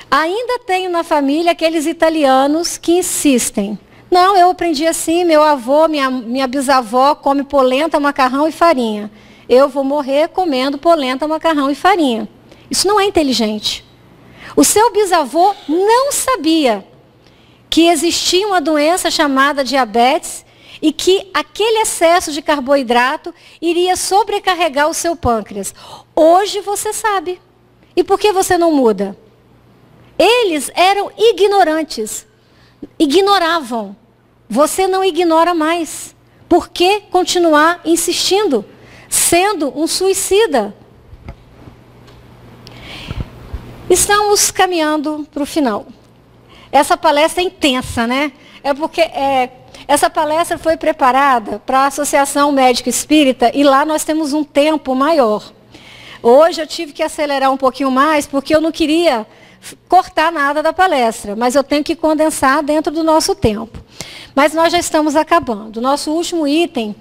Ainda tenho na família aqueles italianos que insistem. Não, eu aprendi assim, meu avô, minha bisavó come polenta, macarrão e farinha. Eu vou morrer comendo polenta, macarrão e farinha. Isso não é inteligente. O seu bisavô não sabia que existia uma doença chamada diabetes e que aquele excesso de carboidrato iria sobrecarregar o seu pâncreas. Hoje você sabe. E por que você não muda? Eles eram ignorantes. Ignoravam. Você não ignora mais. Por que continuar insistindo? Sendo um suicida. Estamos caminhando para o final. Essa palestra é intensa, né? É porque essa palestra foi preparada para a Associação Médica Espírita e lá nós temos um tempo maior. Hoje eu tive que acelerar um pouquinho mais porque eu não queria cortar nada da palestra, mas eu tenho que condensar dentro do nosso tempo. Mas nós já estamos acabando. Nosso último item,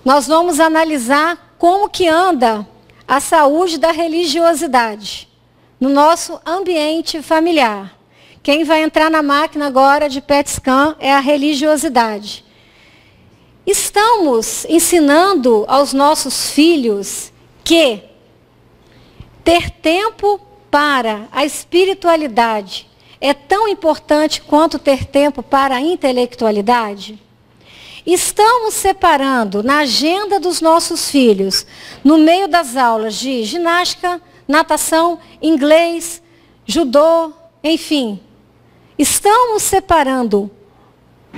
nós vamos analisar como que anda a saúde da religiosidade no nosso ambiente familiar. Quem vai entrar na máquina agora de PET scan é a religiosidade. Estamos ensinando aos nossos filhos que ter tempo para a espiritualidade é tão importante quanto ter tempo para a intelectualidade? Estamos separando na agenda dos nossos filhos, no meio das aulas de ginástica, natação, inglês, judô, enfim. Estamos separando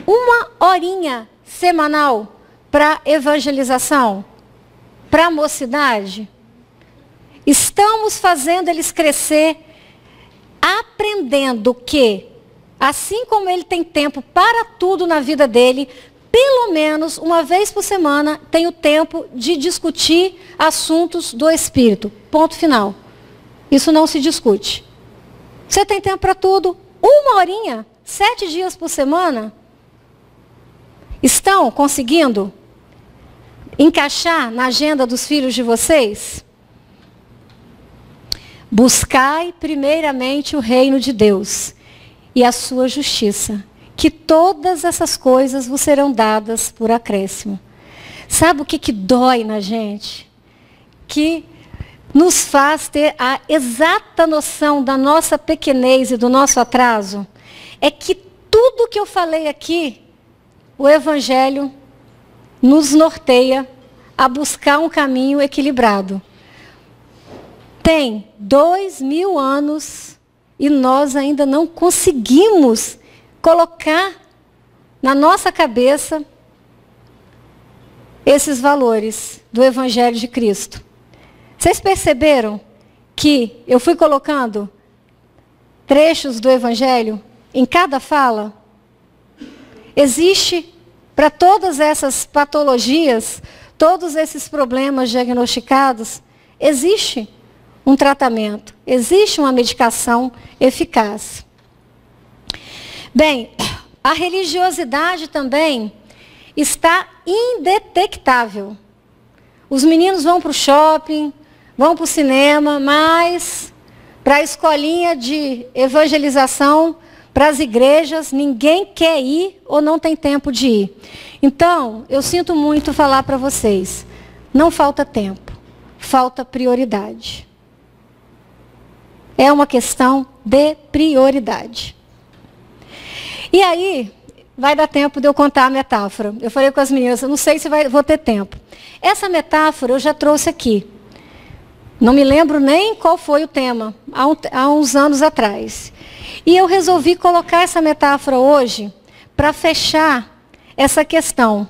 1 horinha semanal para evangelização, para a mocidade. Estamos fazendo eles crescer, aprendendo que, assim como ele tem tempo para tudo na vida dele, pelo menos uma vez por semana tem o tempo de discutir assuntos do espírito. Ponto final. Isso não se discute. Você tem tempo para tudo? 1 horinha, 7 dias por semana? Estão conseguindo encaixar na agenda dos filhos de vocês? Buscai primeiramente o reino de Deus e a sua justiça, que todas essas coisas vos serão dadas por acréscimo. Sabe o que dói na gente? Que nos faz ter a exata noção da nossa pequenez e do nosso atraso, é que tudo que eu falei aqui, o Evangelho nos norteia a buscar um caminho equilibrado. Tem 2000 anos e nós ainda não conseguimos colocar na nossa cabeça esses valores do Evangelho de Cristo. Vocês perceberam que eu fui colocando trechos do Evangelho em cada fala? Existe para todas essas patologias, todos esses problemas diagnosticados, existe um tratamento, existe uma medicação eficaz. Bem, a religiosidade também está indetectável. Os meninos vão para o shopping, vão para o cinema, mas para a escolinha de evangelização, para as igrejas, ninguém quer ir ou não tem tempo de ir. Então, eu sinto muito falar para vocês, não falta tempo, falta prioridade. É uma questão de prioridade. E aí, vai dar tempo de eu contar a metáfora. Eu falei com as meninas, eu não sei se vou ter tempo. Essa metáfora eu já trouxe aqui. Não me lembro nem qual foi o tema, há uns anos atrás. E eu resolvi colocar essa metáfora hoje para fechar essa questão.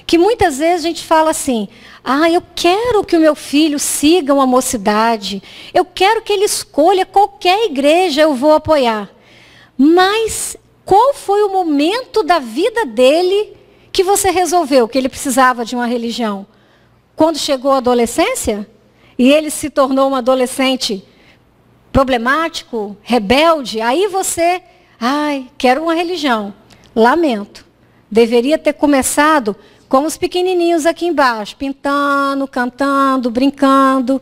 Que muitas vezes a gente fala assim, eu quero que o meu filho siga uma mocidade, eu quero que ele escolha qualquer igreja, eu vou apoiar. Mas qual foi o momento da vida dele que você resolveu que ele precisava de uma religião? Quando chegou a adolescência? E ele se tornou um adolescente problemático, rebelde, aí você, quero uma religião. Lamento. Deveria ter começado como os pequenininhos aqui embaixo, pintando, cantando, brincando,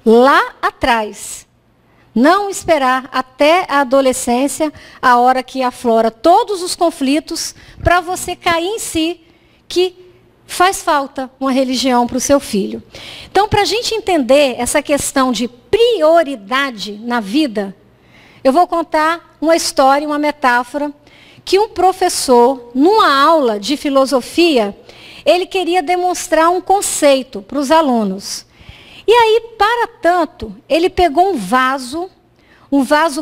lá atrás. Não esperar até a adolescência, a hora que aflora todos os conflitos, para você cair em si, que faz falta uma religião para o seu filho. Então, para a gente entender essa questão de prioridade na vida, eu vou contar uma história, uma metáfora, que um professor, numa aula de filosofia, ele queria demonstrar um conceito para os alunos. E aí, para tanto, ele pegou um vaso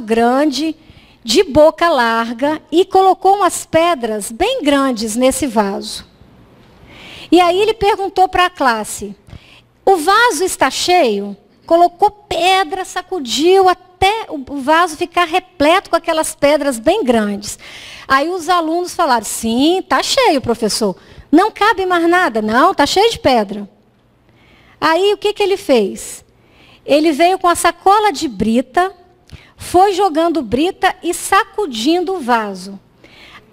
grande, de boca larga, e colocou umas pedras bem grandes nesse vaso. E aí ele perguntou para a classe, o vaso está cheio? Colocou pedra, sacudiu até o vaso ficar repleto com aquelas pedras bem grandes. Aí os alunos falaram, sim, está cheio, professor. Não cabe mais nada? Não, está cheio de pedra. Aí o que ele fez? Ele veio com a sacola de brita, foi jogando brita e sacudindo o vaso.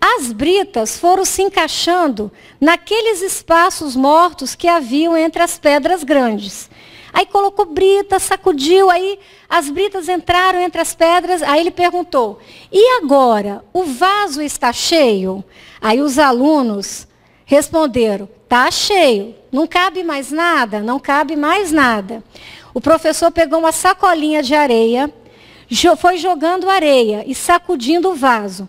As britas foram se encaixando naqueles espaços mortos que haviam entre as pedras grandes. Aí colocou brita, sacudiu, aí as britas entraram entre as pedras, aí ele perguntou, e agora, o vaso está cheio? Aí os alunos responderam, está cheio, não cabe mais nada, não cabe mais nada. O professor pegou uma sacolinha de areia, foi jogando areia e sacudindo o vaso.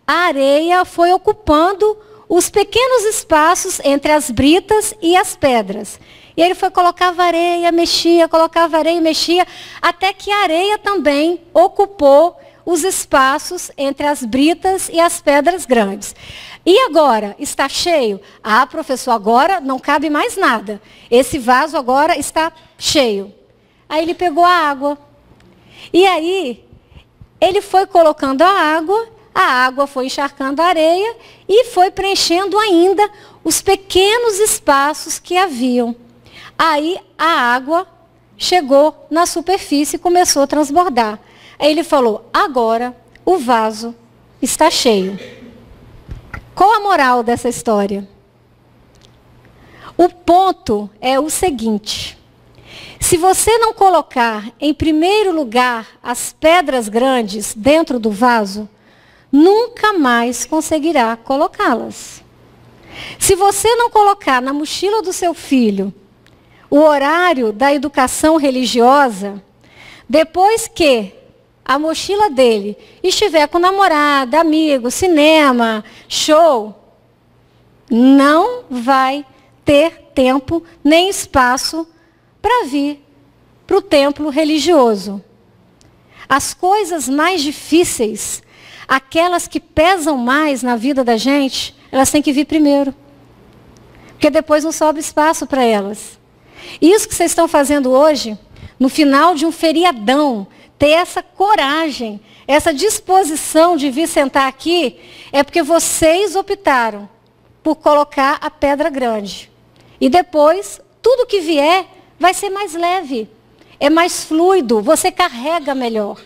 A areia foi ocupando os pequenos espaços entre as britas e as pedras. E ele foi colocava areia, mexia, colocava areia e mexia, até que a areia também ocupou os espaços entre as britas e as pedras grandes. E agora, está cheio? Professor, agora não cabe mais nada. Esse vaso agora está cheio. Aí ele pegou a água. E aí, ele foi colocando a água foi encharcando a areia e foi preenchendo ainda os pequenos espaços que haviam. Aí a água chegou na superfície e começou a transbordar. Aí ele falou, agora o vaso está cheio. Qual a moral dessa história? O ponto é o seguinte, se você não colocar em primeiro lugar as pedras grandes dentro do vaso, nunca mais conseguirá colocá-las. Se você não colocar na mochila do seu filho o horário da educação religiosa, depois que a mochila dele estiver com namorada, amigo, cinema, show, não vai ter tempo nem espaço para vir para o templo religioso. As coisas mais difíceis, aquelas que pesam mais na vida da gente, elas têm que vir primeiro. Porque depois não sobra espaço para elas. Isso que vocês estão fazendo hoje, no final de um feriadão, ter essa coragem, essa disposição de vir sentar aqui, é porque vocês optaram por colocar a pedra grande. E depois, tudo que vier vai ser mais leve, é mais fluido, você carrega melhor.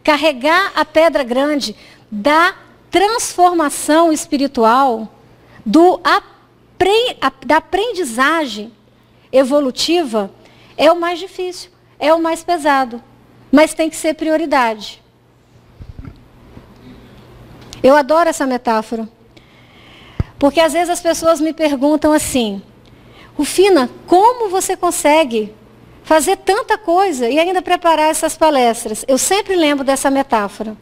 Carregar a pedra grande da transformação espiritual, da aprendizagem evolutiva, é o mais difícil, é o mais pesado, mas tem que ser prioridade. Eu adoro essa metáfora, porque às vezes as pessoas me perguntam assim, Rufina, como você consegue fazer tanta coisa e ainda preparar essas palestras. Eu sempre lembro dessa metáfora.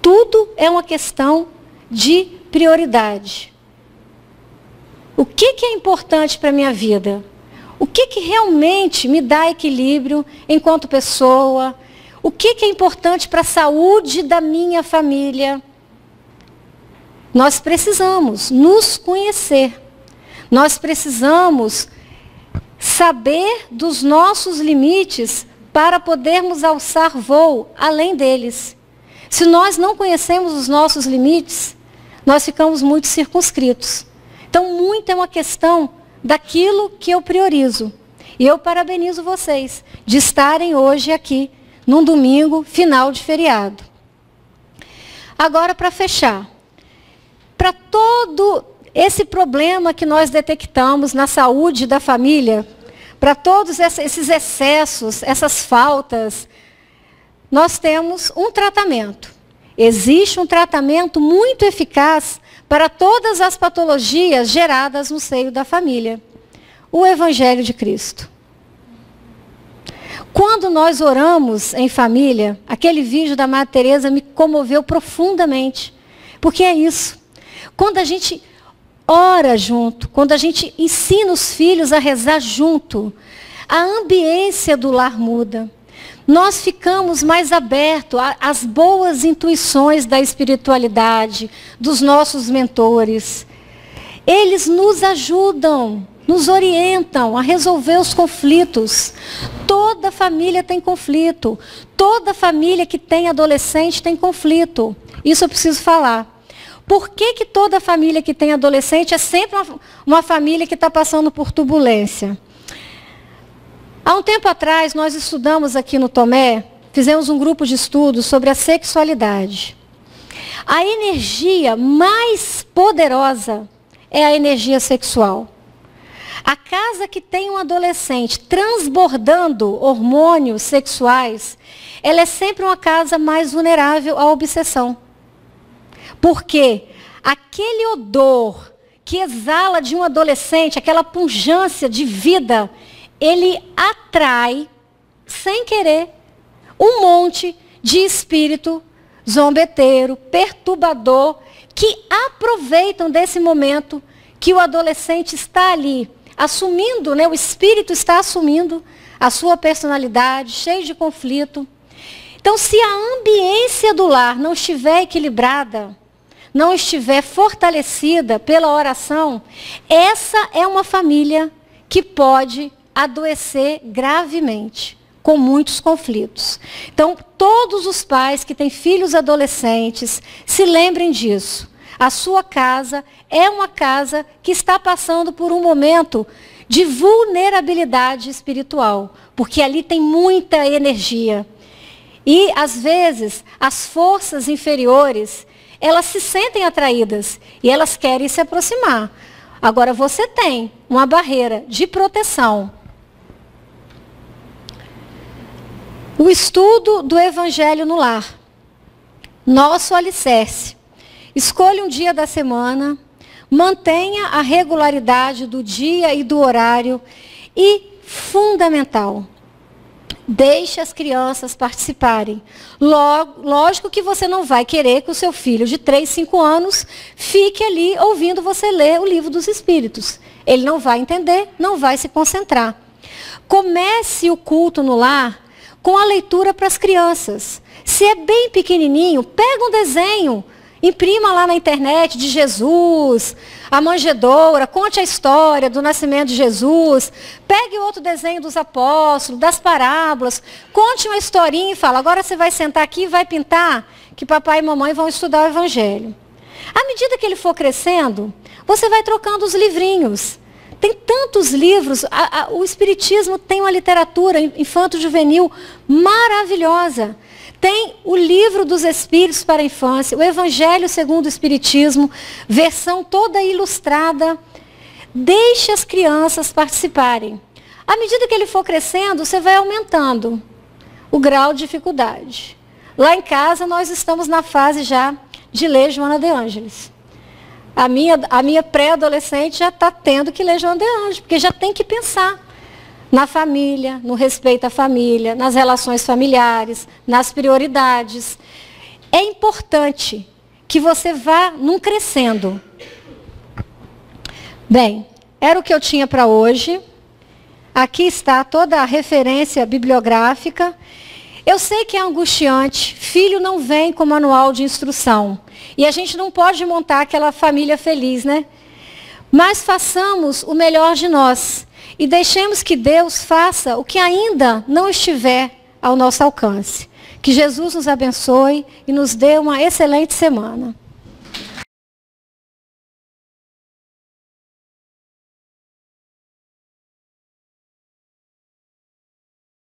Tudo é uma questão de prioridade. O que é importante para a minha vida? O que realmente me dá equilíbrio enquanto pessoa? O que é importante para a saúde da minha família? Nós precisamos nos conhecer. Nós precisamos saber dos nossos limites para podermos alçar voo além deles. Se nós não conhecemos os nossos limites, nós ficamos muito circunscritos. Então, muito é uma questão daquilo que eu priorizo. E eu parabenizo vocês de estarem hoje aqui, num domingo, final de feriado. Agora, para fechar, para todo esse problema que nós detectamos na saúde da família, para todos esses excessos, essas faltas, nós temos um tratamento. Existe um tratamento muito eficaz para todas as patologias geradas no seio da família. O Evangelho de Cristo. Quando nós oramos em família, aquele vídeo da Madre Teresa me comoveu profundamente. Porque é isso. Quando a gente ora junto, quando a gente ensina os filhos a rezar junto, a ambiência do lar muda. Nós ficamos mais abertos às boas intuições da espiritualidade, dos nossos mentores. Eles nos ajudam, nos orientam a resolver os conflitos. Toda família tem conflito. Toda família que tem adolescente tem conflito. Isso eu preciso falar. Por que toda família que tem adolescente é sempre uma família que está passando por turbulência? Há um tempo atrás, nós estudamos aqui no Tomé, fizemos um grupo de estudos sobre a sexualidade. A energia mais poderosa é a energia sexual. A casa que tem um adolescente transbordando hormônios sexuais, ela é sempre uma casa mais vulnerável à obsessão. Porque aquele odor que exala de um adolescente, aquela pungência de vida, ele atrai, sem querer, um monte de espírito zombeteiro, perturbador, que aproveitam desse momento que o adolescente está ali, assumindo, o espírito está assumindo a sua personalidade, cheio de conflito. Então, se a ambiência do lar não estiver equilibrada, não estiver fortalecida pela oração, essa é uma família que pode adoecer gravemente, com muitos conflitos. Então, todos os pais que têm filhos adolescentes, se lembrem disso. A sua casa é uma casa que está passando por um momento de vulnerabilidade espiritual, porque ali tem muita energia. E, às vezes, as forças inferiores, elas se sentem atraídas e elas querem se aproximar. Agora, você tem uma barreira de proteção. O estudo do Evangelho no lar. Nosso alicerce. Escolha um dia da semana, mantenha a regularidade do dia e do horário e, fundamental, deixe as crianças participarem. Lógico que você não vai querer que o seu filho de 3, 5 anos fique ali ouvindo você ler o Livro dos Espíritos. Ele não vai entender, não vai se concentrar. Comece o culto no lar com a leitura para as crianças. Se é bem pequenininho, pega um desenho, imprima lá na internet de Jesus, a manjedoura, conte a história do nascimento de Jesus, pegue outro desenho dos apóstolos, das parábolas, conte uma historinha e fala, agora você vai sentar aqui e vai pintar, que papai e mamãe vão estudar o Evangelho. À medida que ele for crescendo, você vai trocando os livrinhos. Tem tantos livros, o Espiritismo tem uma literatura infanto-juvenil maravilhosa. Tem o Livro dos Espíritos para a Infância, o Evangelho segundo o Espiritismo, versão toda ilustrada. Deixe as crianças participarem. À medida que ele for crescendo, você vai aumentando o grau de dificuldade. Lá em casa, nós estamos na fase já de ler Joana de Ângeles. A minha pré-adolescente já está tendo que ler Joana de Ângeles, porque já tem que pensar. na família, no respeito à família, nas relações familiares, nas prioridades. É importante que você vá num crescendo. Bem, era o que eu tinha para hoje. Aqui está toda a referência bibliográfica. Eu sei que é angustiante, filho não vem com manual de instrução. E a gente não pode montar aquela família feliz, né? Mas façamos o melhor de nós. E deixemos que Deus faça o que ainda não estiver ao nosso alcance. Que Jesus nos abençoe e nos dê uma excelente semana.